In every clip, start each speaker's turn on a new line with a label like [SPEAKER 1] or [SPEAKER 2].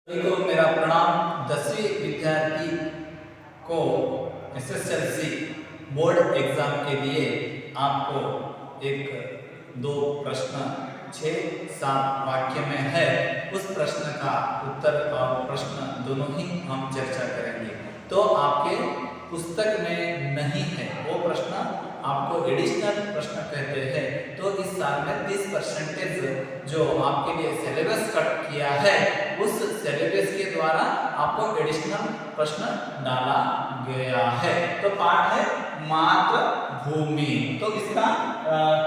[SPEAKER 1] सभी को मेरा प्रणाम। 10वीं विद्यार्थी को एसएसएलसी बोर्ड एग्जाम के लिए आपको एक दो प्रश्न 6-7 वाक्य में है, उस प्रश्न का उत्तर और प्रश्न दोनों ही हम चर्चा करेंगे। तो आपके पुस्तक में नहीं है वो प्रश्न, आपको एडिशनल प्रश्न कहते हैं। तो इस साल में 30% जो आपके लिए सिलेबस कट किया है, उस सिलेबस के द्वारा आपको एडिशनल प्रश्न डाला गया है। तो पाठ है मातृभूमि। तो इसका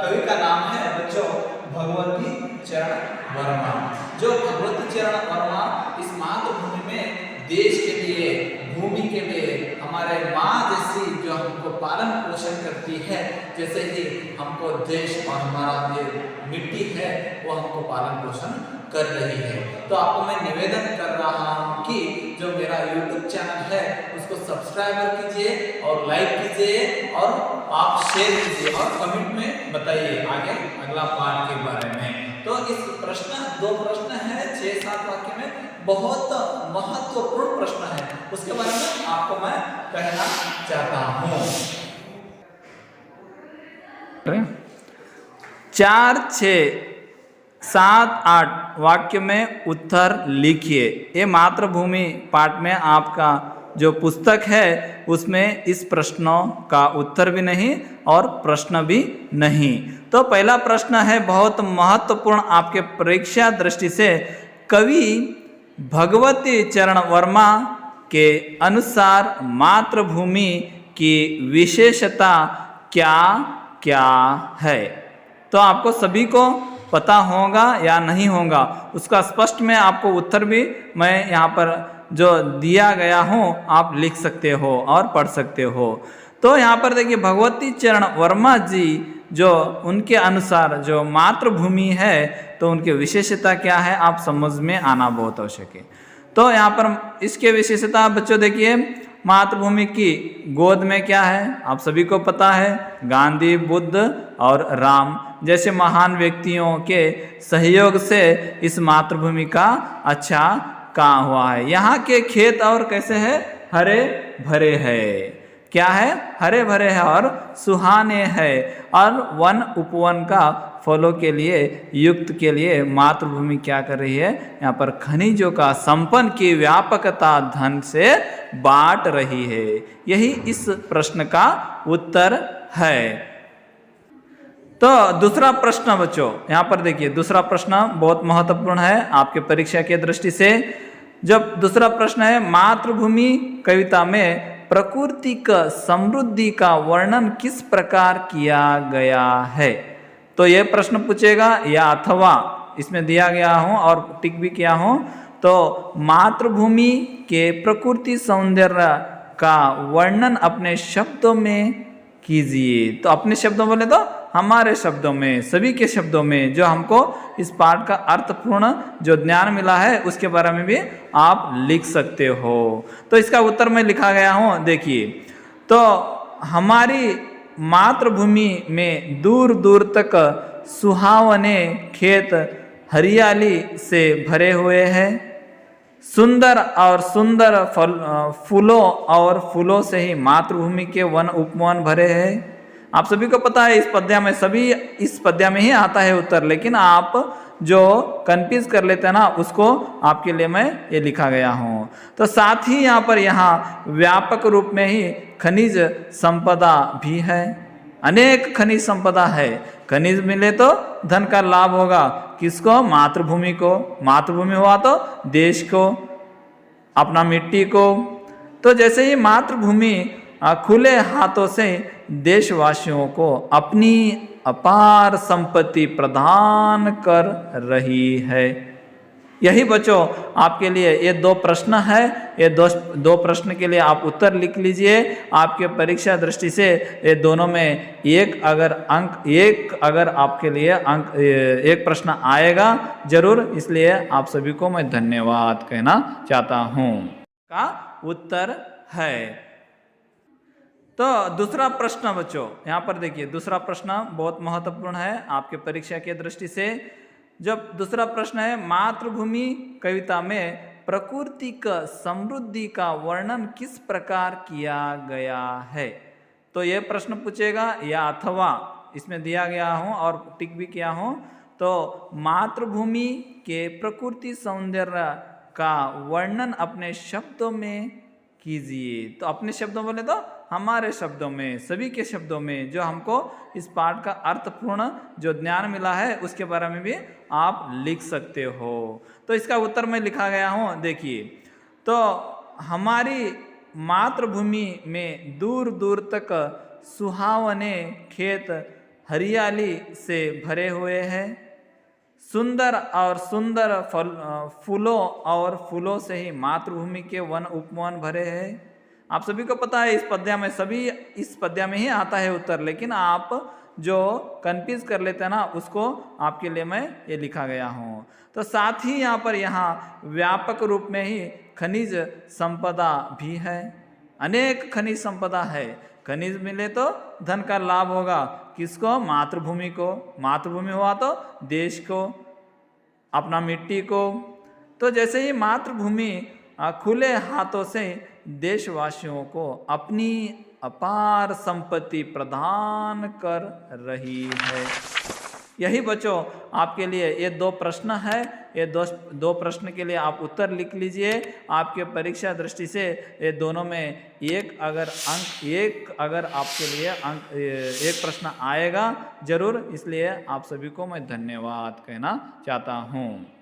[SPEAKER 1] कवि का नाम है बच्चों भगवती चरण वर्मा। जो भगवती चरण वर्मा इस मातृभूमि में देश के लिए, भूमि के लिए, हमारे माँ जैसी जो हमको पालन पोषण करती है, जैसे कि हमको देश और हमारा ये मिट्टी है वो हमको पालन पोषण कर रही है। तो आपको मैं निवेदन कर रहा हूँ कि जो मेरा YouTube चैनल है उसको सब्सक्राइब कीजिए और लाइक कीजिए और आप शेयर कीजिए और कमेंट में बताइए आगे अगला पार्ट के बारे में। तो इस प्रश्न 2 प्रश्न है 6-7 वाक्य में, बहुत महत्वपूर्ण प्रश्न है, उसके बारे में आपको मैं कहना चाहता हूँ।
[SPEAKER 2] 4, 6, 7, 8 वाक्य में उत्तर लिखिए। ये मातृभूमि पाठ में आपका जो पुस्तक है उसमें इस प्रश्नों का उत्तर भी नहीं और प्रश्न भी नहीं। तो पहला प्रश्न है बहुत महत्वपूर्ण आपके परीक्षा दृष्टि से, कवि भगवती चरण वर्मा के अनुसार मातृभूमि की विशेषता क्या क्या है। तो आपको सभी को पता होगा या नहीं होगा, उसका स्पष्ट में आपको उत्तर भी मैं यहाँ पर जो दिया गया हूँ आप लिख सकते हो और पढ़ सकते हो। तो यहाँ पर देखिए भगवती चरण वर्मा जी जो उनके अनुसार जो मातृभूमि है तो उनकी विशेषता क्या है आप समझ में आना बहुत आवश्यक है। तो यहाँ पर इसके विशेषता बच्चों देखिए, मातृभूमि की गोद में क्या है आप सभी को पता है, गांधी, बुद्ध और राम जैसे महान व्यक्तियों के सहयोग से इस मातृभूमि का अच्छा काम हुआ है। यहाँ के खेत और कैसे है, हरे भरे है, क्या है, हरे भरे है और सुहाने है, और वन उपवन का फलों के लिए युक्त के लिए मातृभूमि क्या कर रही है, यहाँ पर खनिजों का संपन्न की व्यापकता धन से बांट रही है। यही इस प्रश्न का उत्तर है। तो दूसरा प्रश्न बच्चों यहाँ पर देखिए, दूसरा प्रश्न बहुत महत्वपूर्ण है आपके परीक्षा के दृष्टि से। जब दूसरा प्रश्न है मातृभूमि कविता में प्रकृति का समृद्धि का वर्णन किस प्रकार किया गया है। तो ये प्रश्न पूछेगा या अथवा इसमें दिया गया हूँ और टिक भी किया हूँ। तो मातृभूमि के प्रकृति सौंदर्य का वर्णन अपने शब्दों में कीजिए। तो अपने शब्दों बोले तो हमारे शब्दों में, सभी के शब्दों में, जो हमको इस पाठ का अर्थपूर्ण जो ज्ञान मिला है उसके बारे में भी आप लिख सकते हो। तो इसका उत्तर मैं लिखा गया हूँ देखिए। तो हमारी मातृभूमि में दूर दूर तक सुहावने खेत हरियाली से भरे हुए हैं, सुंदर और सुंदर फूलों और फूलों से ही मातृभूमि के वन उपवन भरे हैं। आप सभी को पता है इस पद्य में, सभी इस पद्य में ही आता है उत्तर, लेकिन आप जो कंफ्यूज कर लेते हैं ना उसको आपके लिए मैं ये लिखा गया हूँ। तो साथ ही यहाँ पर यहाँ व्यापक रूप में ही खनिज संपदा भी है, अनेक खनिज संपदा है। खनिज मिले तो धन का लाभ होगा, किसको, मातृभूमि को, मातृभूमि हुआ तो देश को, अपना मिट्टी को। तो जैसे ही मातृभूमि खुले हाथों से देशवासियों को अपनी अपार संपत्ति प्रदान कर रही है। यही बच्चों आपके लिए ये 2 प्रश्न है, ये दो प्रश्न के लिए आप उत्तर लिख लीजिए। आपके परीक्षा दृष्टि से ये दोनों में एक अगर आपके लिए अंक एक प्रश्न आएगा जरूर, इसलिए आप सभी को मैं धन्यवाद कहना चाहता हूँ। का उत्तर है। तो दूसरा प्रश्न बच्चों यहाँ पर देखिए, दूसरा प्रश्न बहुत महत्वपूर्ण है आपके परीक्षा के दृष्टि से। जब दूसरा प्रश्न है मातृभूमि कविता में प्रकृति का समृद्धि का वर्णन किस प्रकार किया गया है। तो ये प्रश्न पूछेगा या अथवा इसमें दिया गया हो और टिक भी किया हो तो मातृभूमि के प्रकृति सौंदर्य का वर्णन अपने शब्दों में कीजिए। तो अपने शब्दों बोले तो हमारे शब्दों में, सभी के शब्दों में, जो हमको इस पाठ का अर्थपूर्ण जो ज्ञान मिला है उसके बारे में भी आप लिख सकते हो। तो इसका उत्तर मैं लिखा गया हूँ, देखिए। तो हमारी मातृभूमि में दूर दूर तक सुहावने खेत हरियाली से भरे हुए हैं। सुंदर और सुंदर फूलों और फूलों से ही मातृभूमि के वन उपवन भरे हैं। आप सभी को पता है इस पद्य में, सभी इस पद्य में ही आता है उत्तर, लेकिन आप जो कंफ्यूज कर लेते हैं ना उसको आपके लिए मैं ये लिखा गया हूँ। तो साथ ही यहाँ व्यापक रूप में ही खनिज संपदा भी है, अनेक खनिज संपदा है। खनिज मिले तो धन का लाभ होगा, किसको? मातृभूमि को। मातृभूमि हुआ तो देश को, अपना मिट्टी को। तो जैसे ही मातृभूमि खुले हाथों से देशवासियों को अपनी अपार संपत्ति प्रदान कर रही है। यही बच्चों आपके लिए ये दो प्रश्न है। ये दो प्रश्न के लिए आप उत्तर लिख लीजिए। आपके परीक्षा दृष्टि से ये दोनों में एक अगर आपके लिए एक प्रश्न आएगा जरूर, इसलिए आप सभी को मैं धन्यवाद कहना चाहता हूँ।